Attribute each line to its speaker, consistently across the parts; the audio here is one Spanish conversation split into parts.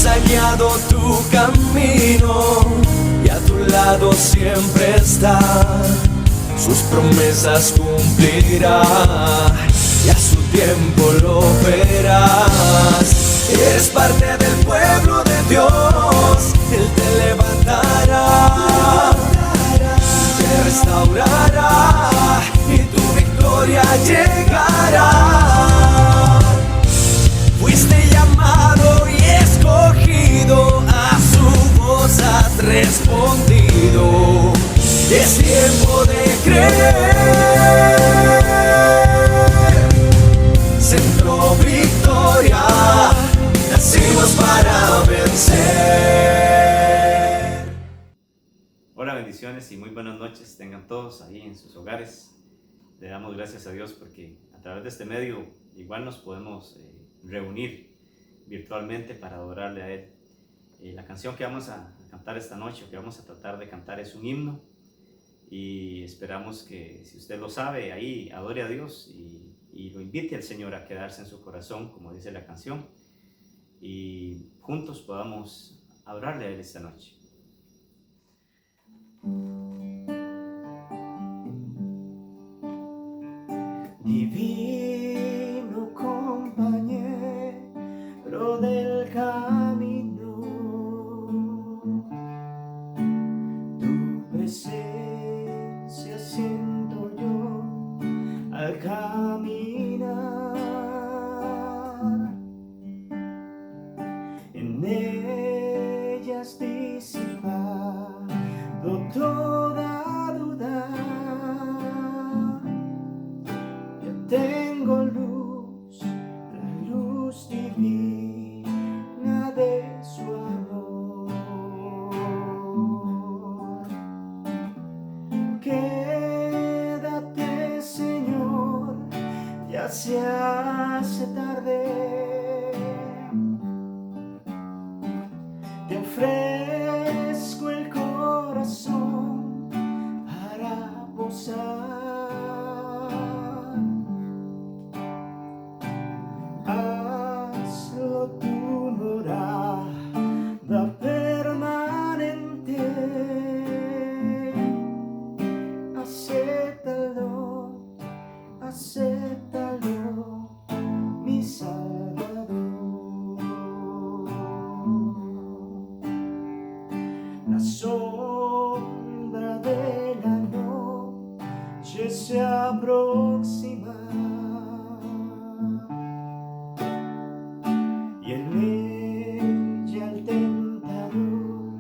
Speaker 1: ha guiado tu camino y a tu lado siempre está. Sus promesas cumplirá y a su tiempo lo verás. Eres parte del pueblo de Dios, Él te levantará, te restaurará y tu victoria llegará. Fuiste llamado y escogido, a su voz has respondido. Es tiempo de creer. Centro Victoria, nacimos para vencer.
Speaker 2: Hola, bendiciones y muy buenas noches tengan todos ahí en sus hogares. Le damos gracias a Dios porque a través de este medio igual nos podemos reunir virtualmente para adorarle a Él. La canción que vamos a cantar esta noche, o que vamos a tratar de cantar, es un himno, y esperamos que, si usted lo sabe, ahí adore a Dios y lo invite al Señor a quedarse en su corazón, como dice la canción, y juntos podamos adorarle a Él esta noche.
Speaker 1: Divino compañero del camino, tu presencia siento yo al caminar. En ella has disipado toda duda. Tengo luz, la luz divina de su amor. Quédate, Señor, ya se hace tarde. Te ofrezco el corazón para posar. Acéptalo, mi Salvador. La sombra de la noche se aproxima y en ella el tentador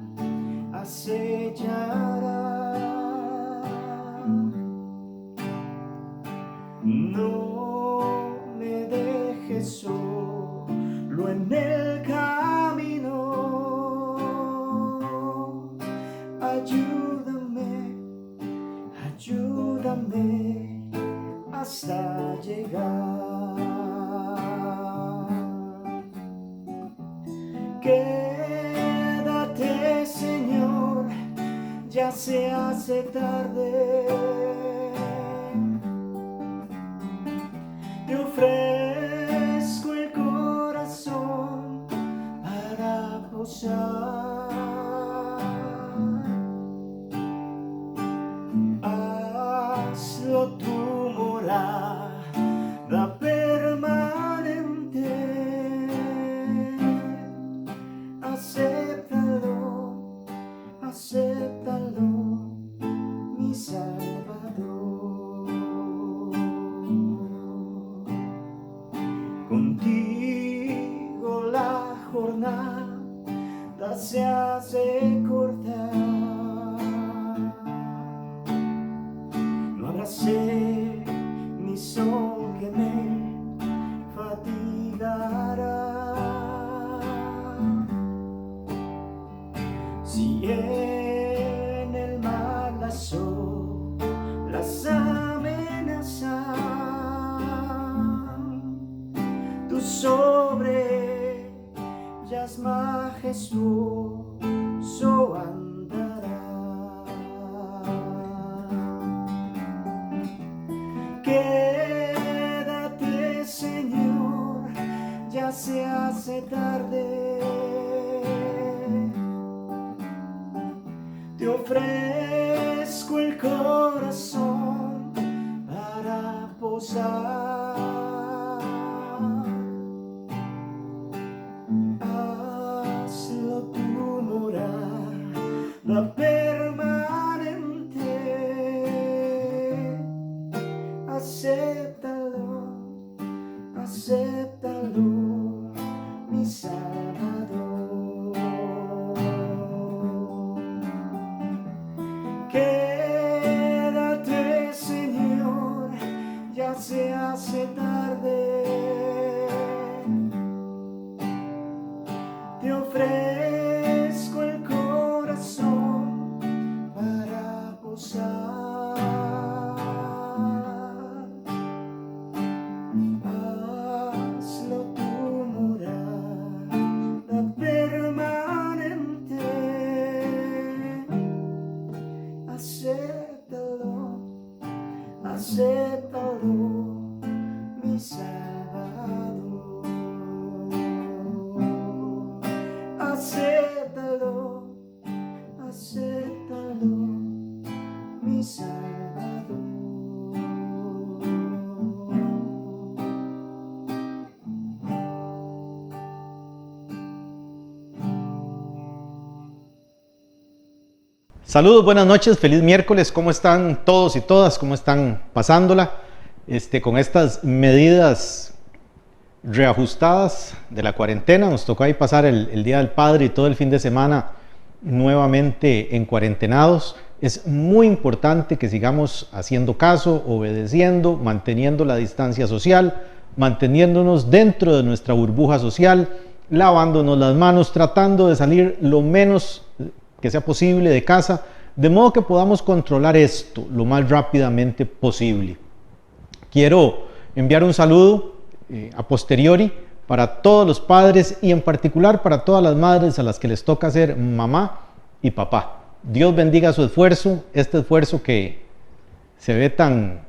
Speaker 1: acechará. No me dejes solo en el camino. Ayúdame, ayúdame hasta llegar. Quédate, Señor, ya se hace tarde. Te ofrezco el corazón para posar. Hazlo tu morada permanente. Acéptalo, acéptalo, mi Salvador. Contigo la jornada se hace corta. No habrá sed ni sol que me fatigará. Si en el mar las olas amenazan, tú sobre ellas majestuoso andarás. Quédate, Señor, ya se hace tarde. ofrezco el corazón para posar. Hazlo tu morada permanente. Acéptalo, acéptalo, mi Salvador. Quédate, Señor, ya se hace tarde. Te ofrezco el corazón para posar. Hazlo tu morada permanente. Acéptalo, acéptalo, mi Salvador. Acéptalo, acéptalo, mi Salvador.
Speaker 3: Saludos, buenas noches, feliz miércoles. ¿Cómo están todos y todas? ¿Cómo están pasándola? Con estas medidas reajustadas de la cuarentena, nos tocó ahí pasar el Día del Padre y todo el fin de semana nuevamente en cuarentenados. Es muy importante que sigamos haciendo caso, obedeciendo, manteniendo la distancia social, manteniéndonos dentro de nuestra burbuja social, lavándonos las manos, tratando de salir lo menos que sea posible de casa, de modo que podamos controlar esto lo más rápidamente posible. Quiero enviar un saludo a posteriori para todos los padres y en particular para todas las madres a las que les toca ser mamá y papá. Dios bendiga su esfuerzo, este esfuerzo que se ve tan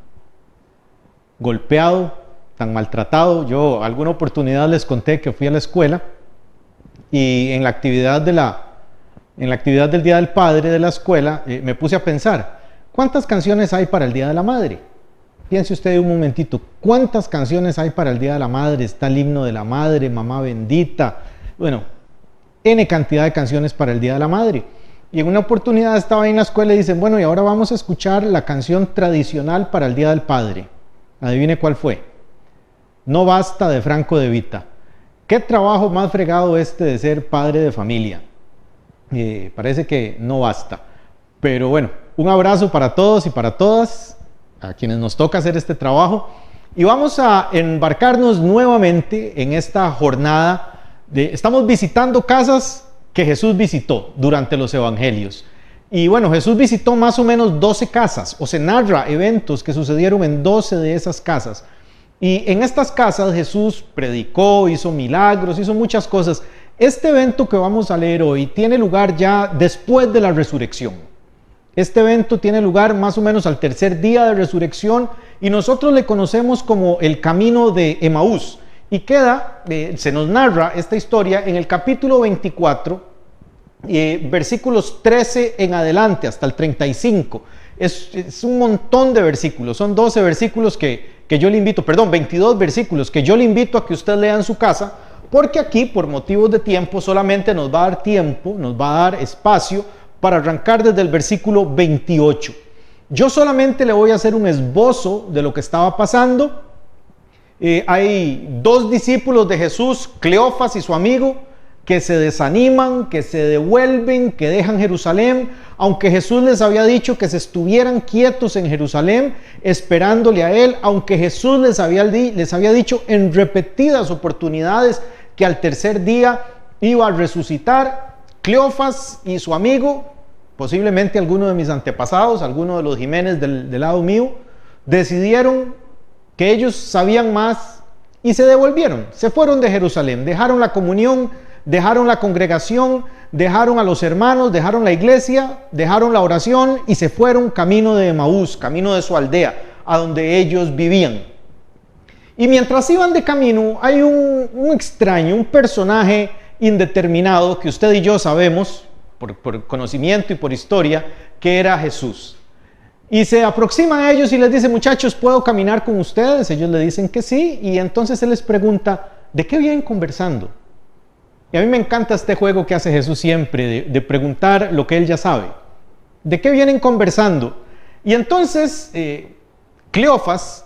Speaker 3: golpeado, tan maltratado. Yo alguna oportunidad les conté que fui a la escuela y en la actividad del Día del Padre de la escuela me puse a pensar, ¿cuántas canciones hay para el Día de la Madre? Piense usted un momentito, ¿cuántas canciones hay para el Día de la Madre? Está el himno de la Madre, Mamá Bendita, bueno, N cantidad de canciones para el Día de la Madre. Y en una oportunidad estaba ahí en la escuela y dicen, bueno, y ahora vamos a escuchar la canción tradicional para el Día del Padre. Adivine cuál fue. No basta, de Franco De Vita. ¿Qué trabajo más fregado de ser padre de familia? Parece que no basta. Pero bueno, un abrazo para todos y para todas, a quienes nos toca hacer este trabajo. Y vamos a embarcarnos nuevamente en esta jornada. Estamos visitando casas que Jesús visitó durante los evangelios. Y bueno, Jesús visitó más o menos 12 casas, o se narra eventos que sucedieron en 12 de esas casas. Y en estas casas Jesús predicó, hizo milagros, hizo muchas cosas. Este evento que vamos a leer hoy tiene lugar ya después de la resurrección. Este evento tiene lugar más o menos al tercer día de resurrección y nosotros le conocemos como el camino de Emaús. Y se nos narra esta historia en el capítulo 24, versículos 13 en adelante hasta el 35. Es un montón de versículos, son 12 versículos que yo le invito, 22 versículos que yo le invito a que usted lea en su casa, porque aquí, por motivos de tiempo, solamente nos va a dar tiempo, nos va a dar espacio para arrancar desde el versículo 28. Yo solamente le voy a hacer un esbozo de lo que estaba pasando. Hay dos discípulos de Jesús, Cleofas y su amigo, que se desaniman, que se devuelven, que dejan Jerusalén, aunque Jesús les había dicho que se estuvieran quietos en Jerusalén, esperándole a Él, aunque Jesús les había dicho en repetidas oportunidades que al tercer día iba a resucitar. Cleofas y su amigo, posiblemente alguno de mis antepasados, alguno de los Jiménez del lado mío, decidieron que ellos sabían más y se devolvieron, se fueron de Jerusalén, dejaron la comunión, dejaron la congregación, dejaron a los hermanos, dejaron la iglesia, dejaron la oración y se fueron camino de Emaús, camino de su aldea, a donde ellos vivían. Y mientras iban de camino, hay un extraño, un personaje indeterminado que usted y yo sabemos por conocimiento y por historia, que era Jesús. Y se aproximan a ellos y les dice: muchachos, ¿puedo caminar con ustedes? Ellos le dicen que sí, y entonces él les pregunta: ¿de qué vienen conversando? Y a mí me encanta este juego que hace Jesús siempre, de preguntar lo que él ya sabe. ¿De qué vienen conversando? Y entonces Cleofas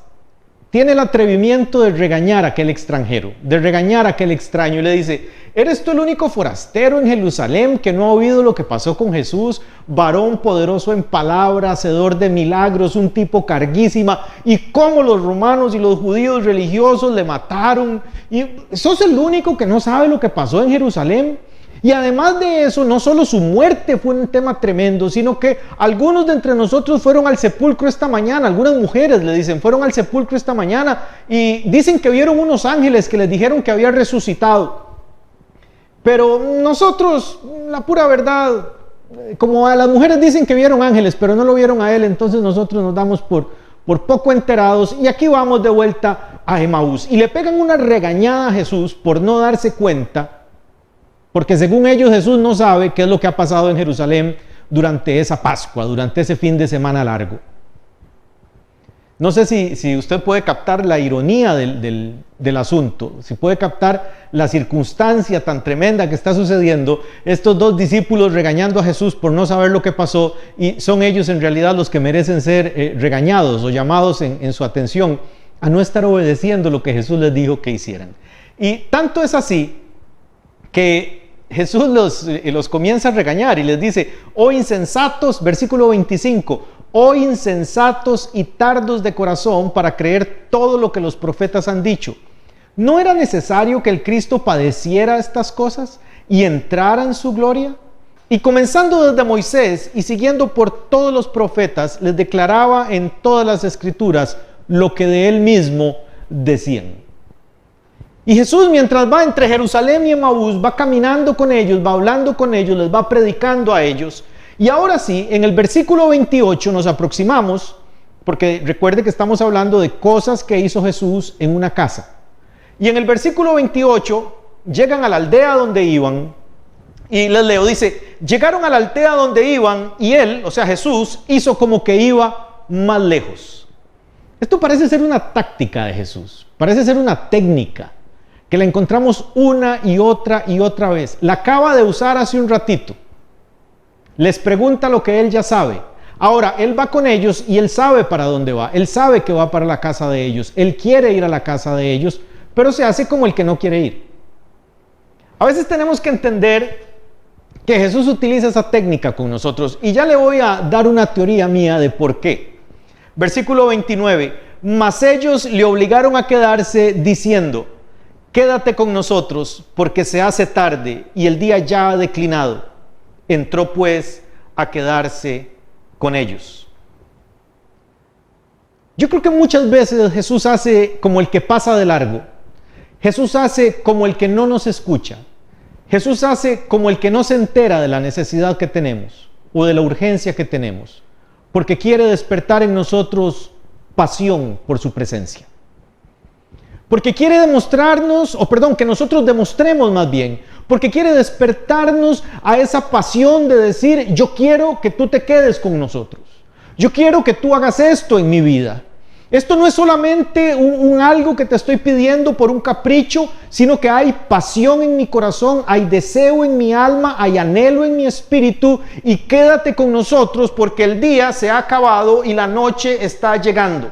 Speaker 3: tiene el atrevimiento de regañar a aquel extranjero, de regañar a aquel extraño, y le dice: ¿eres tú el único forastero en Jerusalén que no ha oído lo que pasó con Jesús? Varón poderoso en palabra, hacedor de milagros, un tipo carguísima, y cómo los romanos y los judíos religiosos le mataron. Y sos el único que no sabe lo que pasó en Jerusalén. Y además de eso, no solo su muerte fue un tema tremendo, sino que algunos de entre nosotros fueron al sepulcro esta mañana. Algunas mujeres le dicen: fueron al sepulcro esta mañana y dicen que vieron unos ángeles que les dijeron que había resucitado. Pero nosotros, la pura verdad, como a las mujeres dicen que vieron ángeles, pero no lo vieron a él, entonces nosotros nos damos por poco enterados, y aquí vamos de vuelta a Emaús. Y le pegan una regañada a Jesús por no darse cuenta, porque según ellos Jesús no sabe qué es lo que ha pasado en Jerusalén durante esa Pascua, durante ese fin de semana largo. No sé si usted puede captar la ironía del asunto, si puede captar la circunstancia tan tremenda que está sucediendo, estos dos discípulos regañando a Jesús por no saber lo que pasó, y son ellos en realidad los que merecen ser regañados o llamados en su atención a no estar obedeciendo lo que Jesús les dijo que hicieran. Y tanto es así que Jesús los comienza a regañar y les dice: oh insensatos, versículo 25, oh insensatos y tardos de corazón para creer todo lo que los profetas han dicho. ¿No era necesario que el Cristo padeciera estas cosas y entrara en su gloria? Y comenzando desde Moisés y siguiendo por todos los profetas, les declaraba en todas las escrituras lo que de él mismo decían. Y Jesús, mientras va entre Jerusalén y Emaús, va caminando con ellos, va hablando con ellos, les va predicando a ellos. Y ahora sí, en el versículo 28 nos aproximamos, porque recuerde que estamos hablando de cosas que hizo Jesús en una casa. Y en el versículo 28 llegan a la aldea donde iban, y les leo, dice: llegaron a la aldea donde iban, y él, o sea Jesús, hizo como que iba más lejos. Esto parece ser una táctica de Jesús, parece ser una técnica que la encontramos una y otra vez. La acaba de usar hace un ratito. Les pregunta lo que él ya sabe. Ahora, él va con ellos y él sabe para dónde va. Él sabe que va para la casa de ellos. Él quiere ir a la casa de ellos, pero se hace como el que no quiere ir. A veces tenemos que entender que Jesús utiliza esa técnica con nosotros. Y ya le voy a dar una teoría mía de por qué. Versículo 29. Mas ellos le obligaron a quedarse diciendo: quédate con nosotros, porque se hace tarde y el día ya ha declinado. Entró pues a quedarse con ellos. Yo creo que muchas veces Jesús hace como el que pasa de largo. Jesús hace como el que no nos escucha. Jesús hace como el que no se entera de la necesidad que tenemos o de la urgencia que tenemos, porque quiere despertar en nosotros pasión por su presencia. Porque quiere demostrarnos, que nosotros demostremos más bien, porque quiere despertarnos a esa pasión de decir: yo quiero que tú te quedes con nosotros, yo quiero que tú hagas esto en mi vida. Esto no es solamente un algo que te estoy pidiendo por un capricho, sino que hay pasión en mi corazón, hay deseo en mi alma, hay anhelo en mi espíritu, y quédate con nosotros porque el día se ha acabado y la noche está llegando.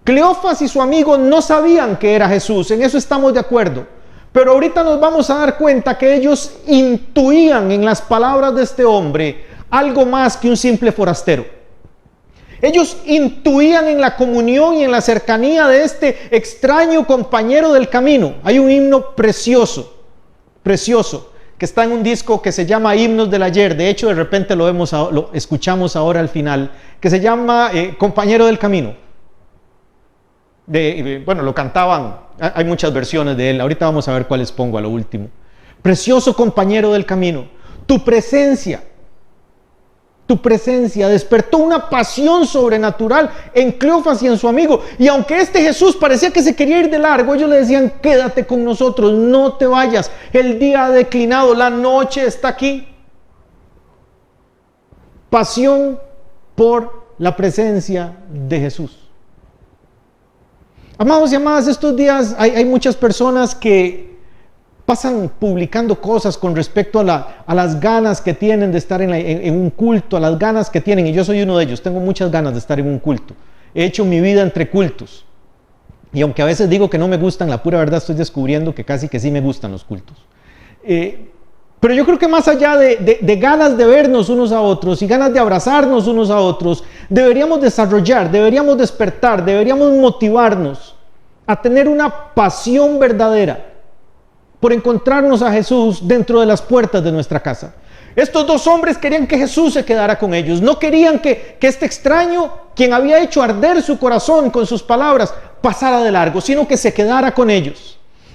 Speaker 3: Cleofas y su amigo no sabían que era Jesús, en eso estamos de acuerdo. Pero ahorita nos vamos a dar cuenta que ellos intuían en las palabras de este hombre algo más que un simple forastero. Ellos intuían en la comunión y en la cercanía de este extraño compañero del camino. Hay un himno precioso, que está en un disco que se llama Himnos del Ayer. De hecho, de repente lo escuchamos ahora al final, que se llama Compañero del Camino. Lo cantaban, hay muchas versiones de él, ahorita vamos a ver cuáles pongo a lo último. Precioso compañero del camino, tu presencia despertó una pasión sobrenatural en Cleofas y en su amigo, y aunque este Jesús parecía que se quería ir de largo, ellos le decían: quédate con nosotros, no te vayas, el día ha declinado, la noche está aquí. pasión por la presencia de Jesús. Amados y amadas, estos días hay muchas personas que pasan publicando cosas con respecto a las ganas que tienen de estar en un culto, a las ganas que tienen, y yo soy uno de ellos, tengo muchas ganas de estar en un culto. He hecho mi vida entre cultos, y aunque a veces digo que no me gustan, la pura verdad estoy descubriendo que casi que sí me gustan los cultos. Pero yo creo que más allá de ganas de vernos unos a otros y ganas de abrazarnos unos a otros, deberíamos desarrollar, deberíamos despertar, deberíamos motivarnos a tener una pasión verdadera por encontrarnos a Jesús dentro de las puertas de nuestra casa. Estos dos hombres querían que Jesús se quedara con ellos, no querían que este extraño, quien había hecho arder su corazón con sus palabras, pasara de largo, sino que se quedara con ellos.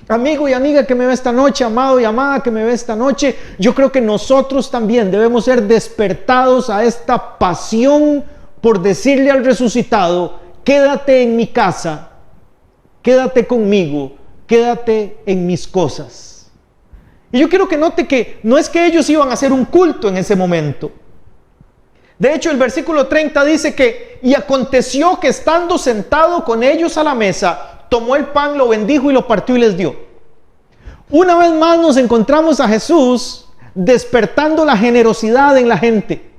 Speaker 3: Amigo y amiga que me ve esta noche, amado y amada que me ve esta noche, yo creo que nosotros también debemos ser despertados a esta pasión por decirle al resucitado: quédate en mi casa, quédate conmigo, quédate en mis cosas. Y yo quiero que note que no es que ellos iban a hacer un culto en ese momento. De hecho, el versículo 30 dice que: y aconteció que estando sentado con ellos a la mesa, tomó el pan, lo bendijo y lo partió y les dio. Una vez más nos encontramos a Jesús despertando la generosidad en la gente.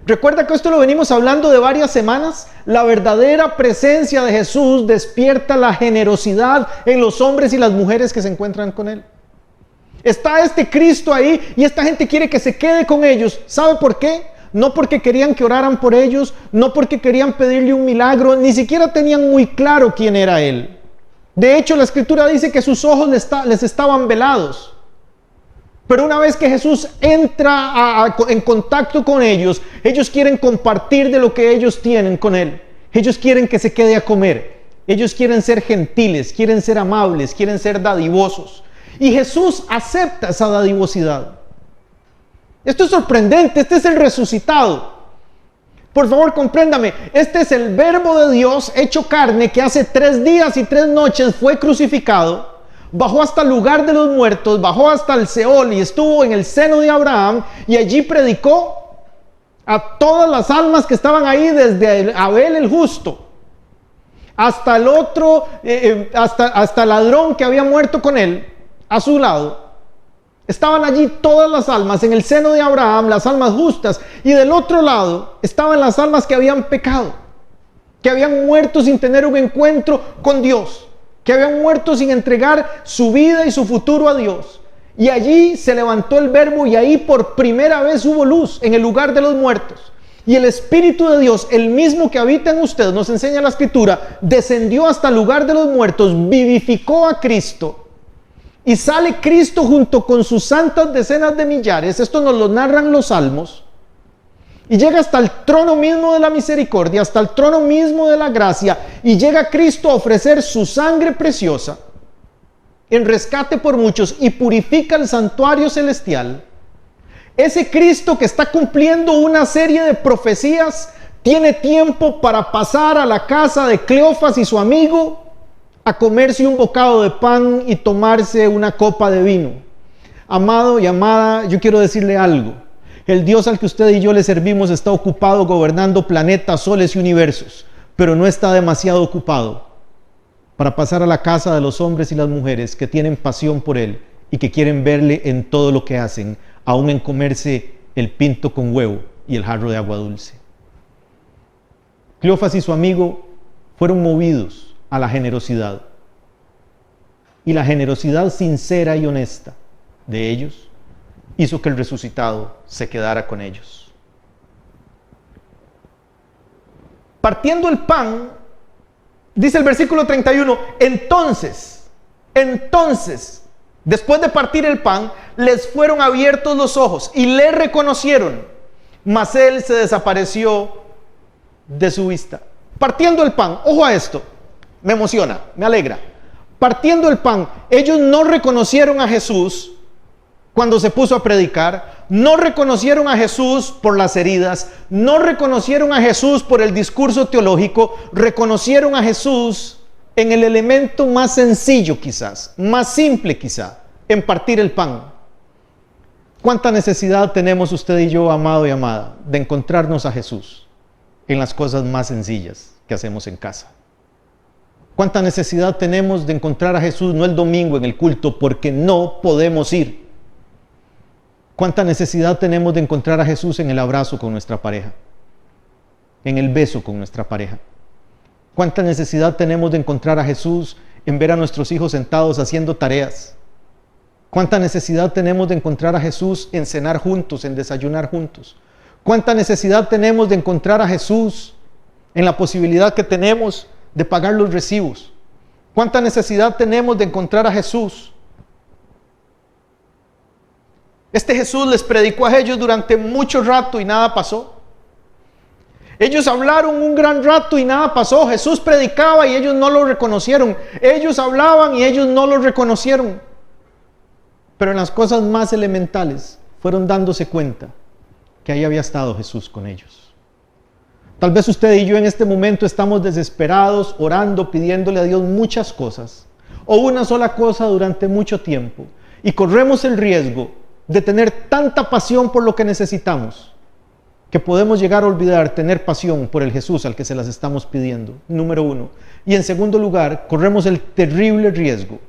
Speaker 3: Recuerda que esto lo venimos hablando de varias semanas. La verdadera presencia de Jesús despierta la generosidad en los hombres y las mujeres que se encuentran con Él. Está este Cristo ahí y esta gente quiere que se quede con ellos. ¿Sabe por qué? No porque querían que oraran por ellos, no porque querían pedirle un milagro, ni siquiera tenían muy claro quién era Él. De hecho, la Escritura dice que sus ojos les estaban velados. Pero una vez que Jesús entra en contacto con ellos, ellos quieren compartir de lo que ellos tienen con Él. Ellos quieren que se quede a comer. Ellos quieren ser gentiles, quieren ser amables, quieren ser dadivosos. Y Jesús acepta esa dadivosidad. Esto es sorprendente, este es el resucitado. Por favor, compréndame, este es el Verbo de Dios hecho carne que hace 3 días y 3 noches fue crucificado, bajó hasta el lugar de los muertos, bajó hasta el Seol y estuvo en el seno de Abraham y allí predicó a todas las almas que estaban ahí, desde Abel el justo hasta el otro, hasta el ladrón que había muerto con él a su lado. Estaban allí todas las almas, en el seno de Abraham, las almas justas, y del otro lado estaban las almas que habían pecado, que habían muerto sin tener un encuentro con Dios, que habían muerto sin entregar su vida y su futuro a Dios. Y allí se levantó el Verbo y ahí por primera vez hubo luz en el lugar de los muertos. Y el Espíritu de Dios, el mismo que habita en ustedes, nos enseña la Escritura, descendió hasta el lugar de los muertos, vivificó a Cristo. Y sale Cristo junto con sus santas decenas de millares, esto nos lo narran los salmos, y llega hasta el trono mismo de la misericordia, hasta el trono mismo de la gracia, y llega Cristo a ofrecer su sangre preciosa en rescate por muchos y purifica el santuario celestial. Ese Cristo que está cumpliendo una serie de profecías tiene tiempo para pasar a la casa de Cleofas y su amigo a comerse un bocado de pan y tomarse una copa de vino. Amado y amada, yo quiero decirle algo. El Dios al que usted y yo le servimos está ocupado gobernando planetas, soles y universos, pero no está demasiado ocupado para pasar a la casa de los hombres y las mujeres que tienen pasión por Él y que quieren verle en todo lo que hacen, aún en comerse el pinto con huevo y el jarro de agua dulce. Cleofas y su amigo fueron movidos a la generosidad, y la generosidad sincera y honesta de ellos hizo que el resucitado se quedara con ellos. Partiendo el pan, dice el versículo 31, entonces, después de partir el pan, les fueron abiertos los ojos y le reconocieron, mas él se desapareció de su vista. Partiendo el pan, ojo a esto, me emociona, me alegra. Partiendo el pan, ellos no reconocieron a Jesús cuando se puso a predicar, no reconocieron a Jesús por las heridas, no reconocieron a Jesús por el discurso teológico, reconocieron a Jesús en el elemento más sencillo quizás, más simple quizá, en partir el pan. ¿Cuánta necesidad tenemos usted y yo, amado y amada, de encontrarnos a Jesús en las cosas más sencillas que hacemos en casa? ¿Cuánta necesidad tenemos de encontrar a Jesús no el domingo en el culto porque no podemos ir? ¿Cuánta necesidad tenemos de encontrar a Jesús en el abrazo con nuestra pareja? En el beso con nuestra pareja. ¿Cuánta necesidad tenemos de encontrar a Jesús en ver a nuestros hijos sentados haciendo tareas? ¿Cuánta necesidad tenemos de encontrar a Jesús en cenar juntos, en desayunar juntos? ¿Cuánta necesidad tenemos de encontrar a Jesús en la posibilidad que tenemos de pagar los recibos? ¿Cuánta necesidad tenemos de encontrar a Jesús? Este Jesús les predicó a ellos durante mucho rato y nada pasó. Ellos hablaron un gran rato y nada pasó. Jesús predicaba y ellos no lo reconocieron. Ellos hablaban y ellos no lo reconocieron. Pero en las cosas más elementales fueron dándose cuenta que ahí había estado Jesús con ellos. Tal vez usted y yo en este momento estamos desesperados, orando, pidiéndole a Dios muchas cosas, o una sola cosa durante mucho tiempo, y corremos el riesgo de tener tanta pasión por lo que necesitamos, que podemos llegar a olvidar tener pasión por el Jesús al que se las estamos pidiendo, número uno. Y en segundo lugar, corremos el terrible riesgo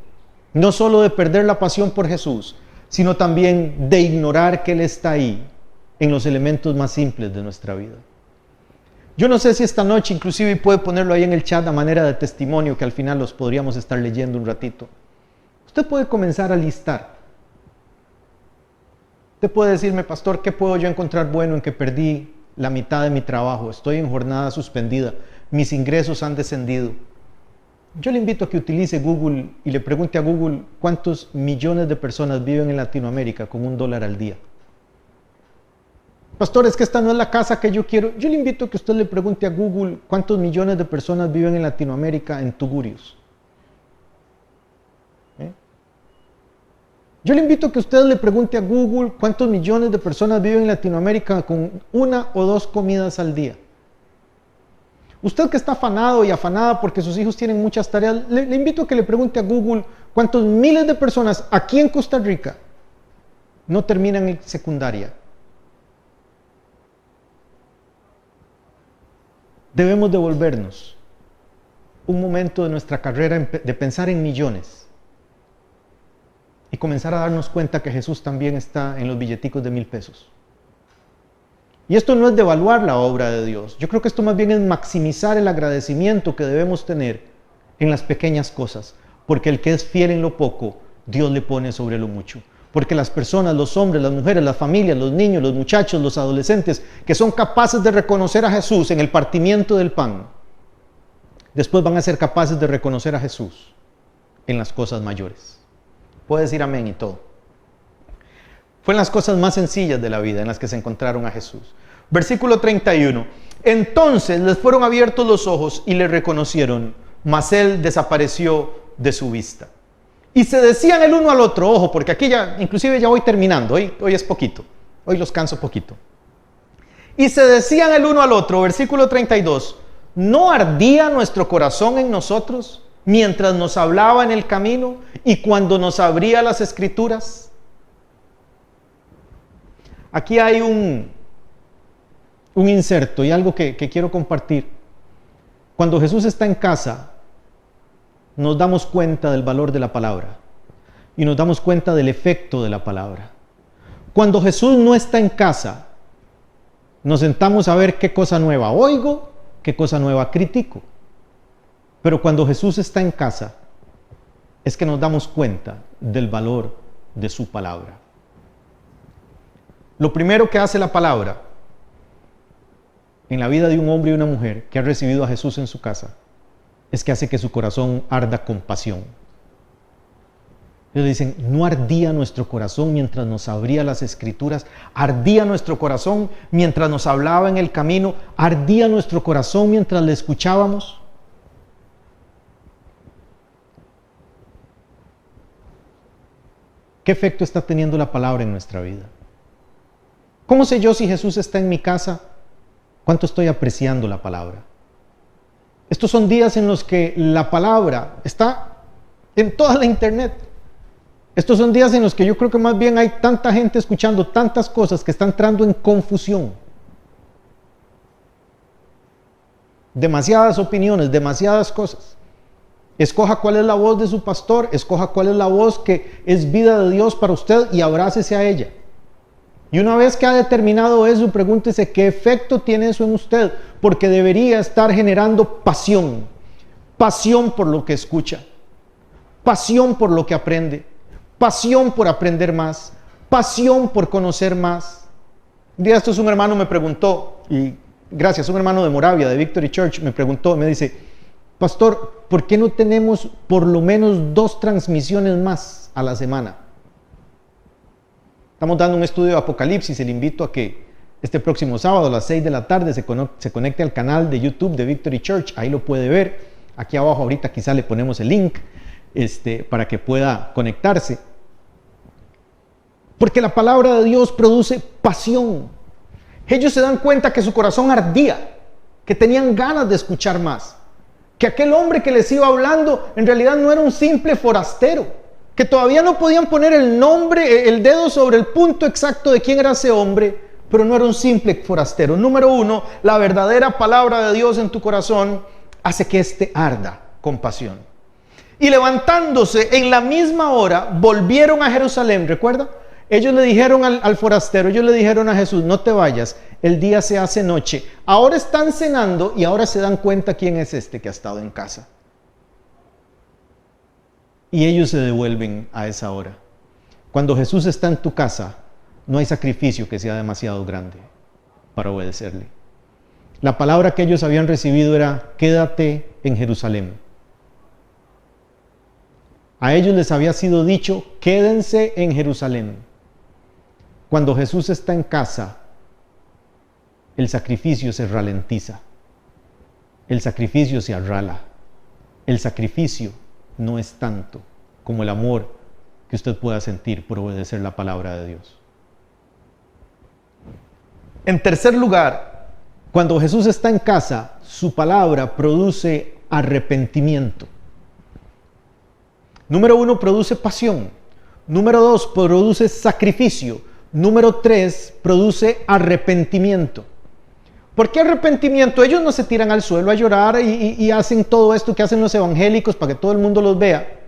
Speaker 3: no solo de perder la pasión por Jesús, sino también de ignorar que Él está ahí en los elementos más simples de nuestra vida. Yo no sé si esta noche, inclusive puede ponerlo ahí en el chat a manera de testimonio, que al final los podríamos estar leyendo un ratito. Usted puede comenzar a listar. Usted puede decirme, pastor, ¿qué puedo yo encontrar bueno en que perdí la mitad de mi trabajo? Estoy en jornada suspendida, mis ingresos han descendido. Yo le invito a que utilice Google y le pregunte a Google cuántos millones de personas viven en Latinoamérica con $1 al día. Pastor, es que esta no es la casa que yo quiero. Yo le invito a que usted le pregunte a Google cuántos millones de personas viven en Latinoamérica en tugurios. Yo le invito a que usted le pregunte a Google cuántos millones de personas viven en Latinoamérica con 1 o 2 comidas al día. Usted que está afanado y afanada porque sus hijos tienen muchas tareas, le invito a que le pregunte a Google cuántos miles de personas aquí en Costa Rica no terminan en secundaria. Debemos devolvernos un momento de nuestra carrera de pensar en millones y comenzar a darnos cuenta que Jesús también está en los billeticos de 1,000 pesos. Y esto no es devaluar la obra de Dios. Yo creo que esto más bien es maximizar el agradecimiento que debemos tener en las pequeñas cosas. Porque el que es fiel en lo poco, Dios le pone sobre lo mucho. Porque las personas, los hombres, las mujeres, las familias, los niños, los muchachos, los adolescentes, que son capaces de reconocer a Jesús en el partimiento del pan, después van a ser capaces de reconocer a Jesús en las cosas mayores. Puede decir amén y todo. Fue en las cosas más sencillas de la vida en las que se encontraron a Jesús. Versículo 31. Entonces les fueron abiertos los ojos y le reconocieron, mas él desapareció de su vista. Y se decían el uno al otro, ojo, porque aquí ya, inclusive ya voy terminando, hoy es poquito, hoy los canso poquito. Y se decían el uno al otro, versículo 32, ¿no ardía nuestro corazón en nosotros mientras nos hablaba en el camino y cuando nos abría las escrituras? Aquí hay un inserto y algo que quiero compartir. Cuando Jesús está en casa, nos damos cuenta del valor de la palabra y nos damos cuenta del efecto de la palabra. Cuando Jesús no está en casa, nos sentamos a ver qué cosa nueva oigo, qué cosa nueva critico. Pero cuando Jesús está en casa, es que nos damos cuenta del valor de su palabra. Lo primero que hace la palabra en la vida de un hombre y una mujer que ha recibido a Jesús en su casa es que hace que su corazón arda con pasión. Ellos dicen, ¿no ardía nuestro corazón mientras nos abría las escrituras? ¿Ardía nuestro corazón mientras nos hablaba en el camino? ¿Ardía nuestro corazón mientras le escuchábamos? ¿Qué efecto está teniendo la palabra en nuestra vida? ¿Cómo sé yo si Jesús está en mi casa? ¿Cuánto estoy apreciando la palabra? Estos son días en los que la palabra está en toda la internet. Estos son días en los que yo creo que más bien hay tanta gente escuchando tantas cosas que está entrando en confusión. Demasiadas opiniones, demasiadas cosas. Escoja cuál es la voz de su pastor, escoja cuál es la voz que es vida de Dios para usted y abrácese a ella. Y una vez que ha determinado eso, pregúntese qué efecto tiene eso en usted, porque debería estar generando pasión. Pasión por lo que escucha, pasión por lo que aprende, pasión por aprender más, pasión por conocer más. Un día un hermano me preguntó, y gracias, un hermano de Moravia, de Victory Church, me preguntó, me dice: pastor, ¿por qué no tenemos por lo menos 2 transmisiones más a la semana? Estamos dando un estudio de Apocalipsis y le invito a que este próximo sábado a las 6 de la tarde se conecte al canal de YouTube de Victory Church, ahí lo puede ver. Aquí abajo ahorita quizá le ponemos el link para que pueda conectarse. Porque la palabra de Dios produce pasión. Ellos se dan cuenta que su corazón ardía, que tenían ganas de escuchar más, que aquel hombre que les iba hablando en realidad no era un simple forastero, que todavía no podían poner el dedo sobre el punto exacto de quién era ese hombre, pero no era un simple forastero. Número 1, la verdadera palabra de Dios en tu corazón hace que éste arda con pasión. Y levantándose en la misma hora, volvieron a Jerusalén. ¿Recuerda? Ellos le dijeron al forastero, ellos le dijeron a Jesús: no te vayas, el día se hace noche. Ahora están cenando y ahora se dan cuenta quién es este que ha estado en casa. Y ellos se devuelven a esa hora. Cuando Jesús está en tu casa, no hay sacrificio que sea demasiado grande para obedecerle. La palabra que ellos habían recibido era: quédate en Jerusalén. A ellos les había sido dicho: quédense en Jerusalén. Cuando Jesús está en casa, el sacrificio se ralentiza, el sacrificio se arrala, el sacrificio no es tanto como el amor que usted pueda sentir por obedecer la palabra de Dios. En tercer lugar, cuando Jesús está en casa, su palabra produce arrepentimiento. Número 1, produce pasión. Número 2, produce sacrificio. Número 3, produce arrepentimiento. ¿Por qué arrepentimiento? Ellos no se tiran al suelo a llorar y hacen todo esto que hacen los evangélicos para que todo el mundo los vea.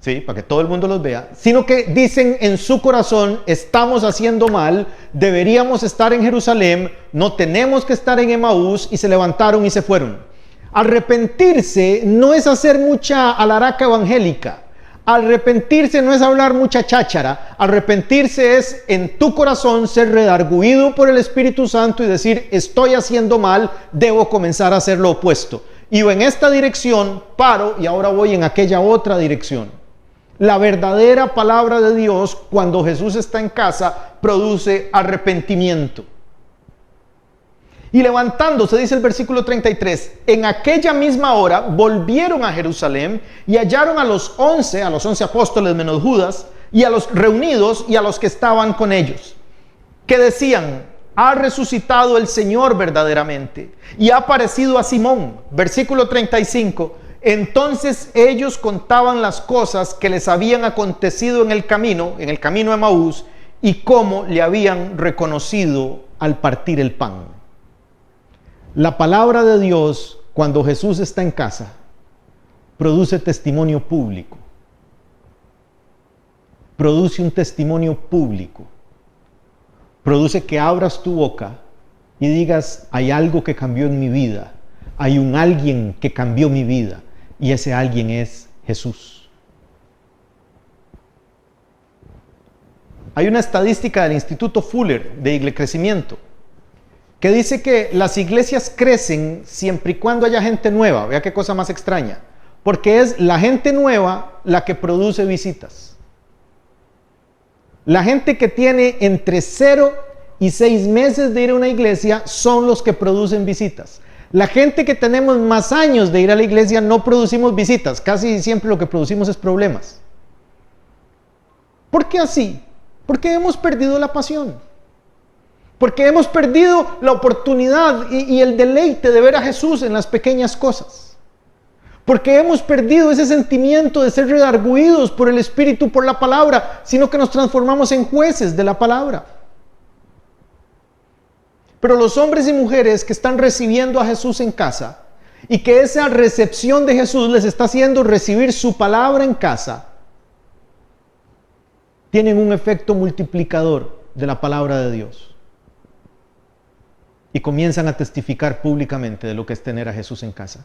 Speaker 3: Sí, para que todo el mundo los vea. Sino que dicen en su corazón: estamos haciendo mal, deberíamos estar en Jerusalén, no tenemos que estar en Emaús, y se levantaron y se fueron. Arrepentirse no es hacer mucha alaraca evangélica. Arrepentirse no es hablar mucha cháchara. Arrepentirse es en tu corazón ser redarguido por el Espíritu Santo y decir: estoy haciendo mal, debo comenzar a hacer lo opuesto. Iba en esta dirección, paro y ahora voy en aquella otra dirección. La verdadera palabra de Dios, cuando Jesús está en casa, produce arrepentimiento. Y levantándose, dice el versículo 33, en aquella misma hora volvieron a Jerusalén y hallaron a los 11 apóstoles menos Judas, y a los reunidos y a los que estaban con ellos, que decían: ha resucitado el Señor verdaderamente y ha aparecido a Simón. Versículo 35, entonces ellos contaban las cosas que les habían acontecido en el camino a Emaús, y cómo le habían reconocido al partir el pan. La palabra de Dios, cuando Jesús está en casa, produce testimonio público. Produce un testimonio público. Produce que abras tu boca y digas: hay algo que cambió en mi vida. Hay un alguien que cambió mi vida. Y ese alguien es Jesús. Hay una estadística del Instituto Fuller de Crecimiento que dice que las iglesias crecen siempre y cuando haya gente nueva. Vea qué cosa más extraña. Porque es la gente nueva la que produce visitas. La gente que tiene entre 0 y 6 meses de ir a una iglesia son los que producen visitas. La gente que tenemos más años de ir a la iglesia no producimos visitas. Casi siempre lo que producimos es problemas. ¿Por qué así? Porque hemos perdido la pasión. Porque hemos perdido la oportunidad y el deleite de ver a Jesús en las pequeñas cosas. Porque hemos perdido ese sentimiento de ser redarguidos por el Espíritu, por la palabra, sino que nos transformamos en jueces de la palabra. Pero los hombres y mujeres que están recibiendo a Jesús en casa y que esa recepción de Jesús les está haciendo recibir su palabra en casa, tienen un efecto multiplicador de la palabra de Dios. Y comienzan a testificar públicamente de lo que es tener a Jesús en casa.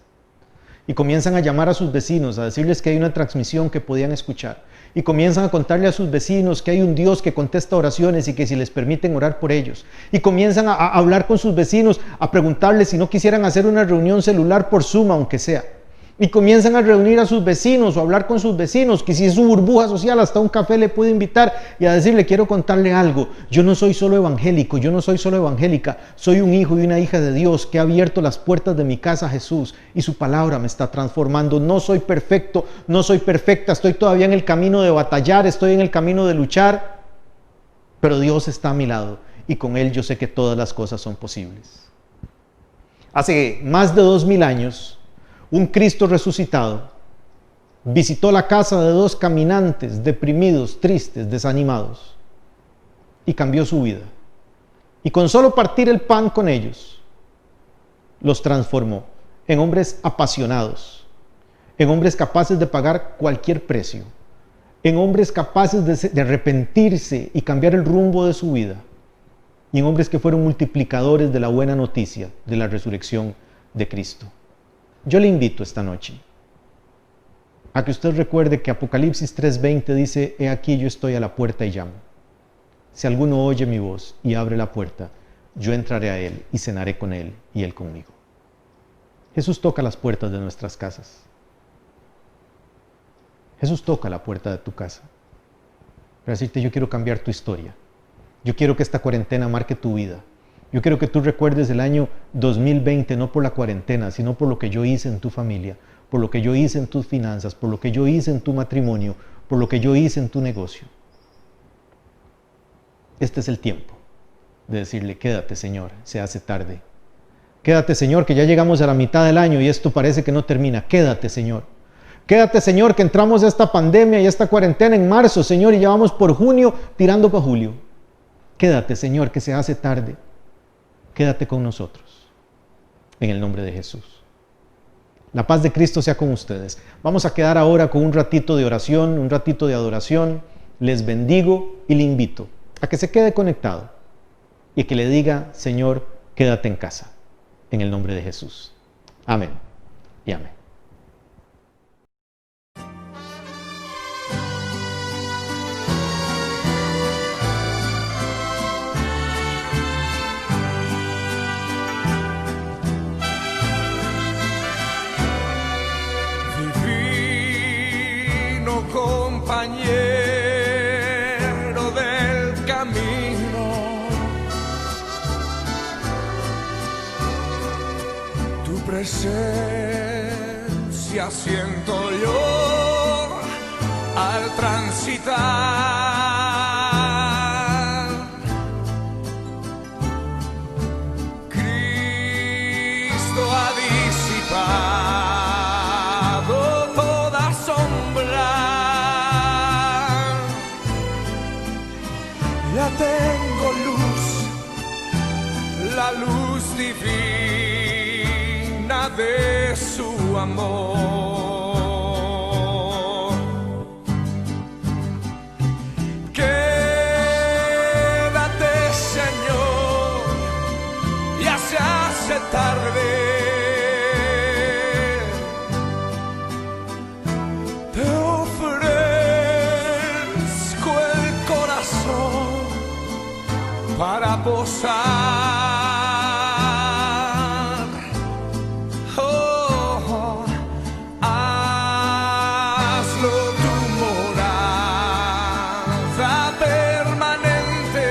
Speaker 3: Y comienzan a llamar a sus vecinos, a decirles que hay una transmisión que podían escuchar. Y comienzan a contarle a sus vecinos que hay un Dios que contesta oraciones y que si les permiten orar por ellos. Y comienzan a hablar con sus vecinos, a preguntarles si no quisieran hacer una reunión celular por Zoom, aunque sea. Y comienzan a reunir a sus vecinos o a hablar con sus vecinos, que si es su burbuja social, hasta un café le puede invitar y a decirle, quiero contarle algo. Yo no soy solo evangélico, yo no soy solo evangélica, soy un hijo y una hija de Dios que ha abierto las puertas de mi casa a Jesús y su palabra me está transformando. No soy perfecto, no soy perfecta, estoy todavía en el camino de batallar, estoy en el camino de luchar, pero Dios está a mi lado y con Él yo sé que todas las cosas son posibles. Hace más de 2000 años, un Cristo resucitado visitó la casa de dos caminantes deprimidos, tristes, desanimados y cambió su vida. Y con solo partir el pan con ellos, los transformó en hombres apasionados, en hombres capaces de pagar cualquier precio, en hombres capaces de arrepentirse y cambiar el rumbo de su vida, y en hombres que fueron multiplicadores de la buena noticia de la resurrección de Cristo. Yo le invito esta noche a que usted recuerde que Apocalipsis 3:20 dice, he aquí yo estoy a la puerta y llamo. Si alguno oye mi voz y abre la puerta, yo entraré a él y cenaré con él y él conmigo. Jesús toca las puertas de nuestras casas. Jesús toca la puerta de tu casa para decirte, yo quiero cambiar tu historia. Yo quiero que esta cuarentena marque tu vida. Yo quiero que tú recuerdes el año 2020 no por la cuarentena, sino por lo que yo hice en tu familia, por lo que yo hice en tus finanzas, por lo que yo hice en tu matrimonio, por lo que yo hice en tu negocio. Este es el tiempo de decirle, quédate Señor, se hace tarde. Quédate Señor, que ya llegamos a la mitad del año y esto parece que no termina. Quédate Señor. Quédate Señor, que entramos a esta pandemia y a esta cuarentena en marzo, Señor, y ya vamos por junio tirando para julio. Quédate Señor, que se hace tarde. Quédate con nosotros, en el nombre de Jesús. La paz de Cristo sea con ustedes. Vamos a quedar ahora con un ratito de oración, un ratito de adoración. Les bendigo y le invito a que se quede conectado y que le diga, Señor, quédate en casa, en el nombre de Jesús. Amén y amén.
Speaker 1: Compañero del camino, tu presencia siento yo al transitar. Cristo ha disipado toda sombra. Ya tengo luz, la luz divina de su amor. Quédate, Señor, ya se hace tarde. Te ofrezco el corazón para posar. Oh, hazlo tu morada permanente.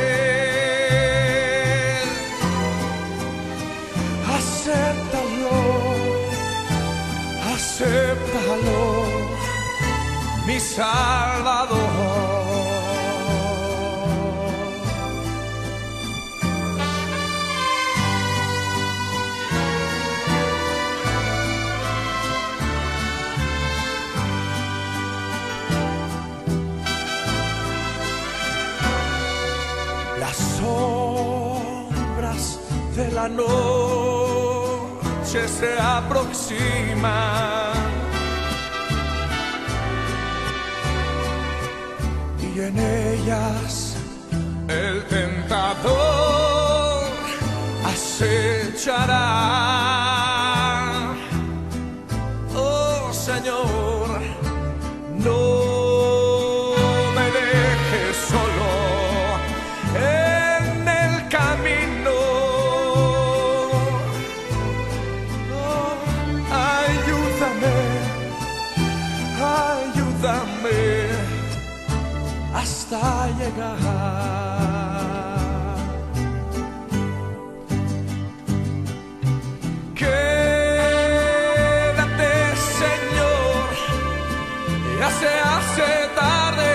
Speaker 1: Acéptalo, acéptalo, mi Salvador. la noche se aproxima y en ellas el tentador acechará. Oh Señor, no me dejes solo en el camino. Oh, ayúdame, ayúdame hasta llegar. Se hace tarde,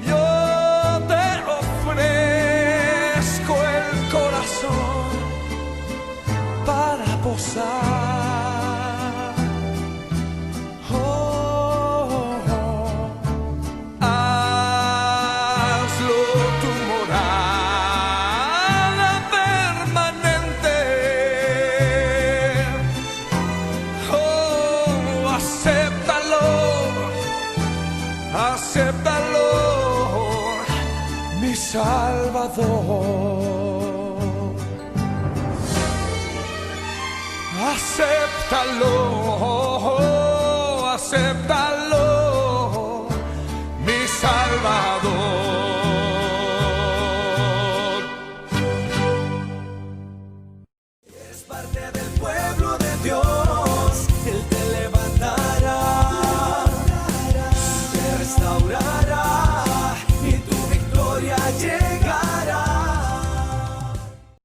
Speaker 1: yo te ofrezco el corazón para posar. Oh, hazlo tu morada permanente. Acéptalo, mi Salvador. Acéptalo, acéptalo.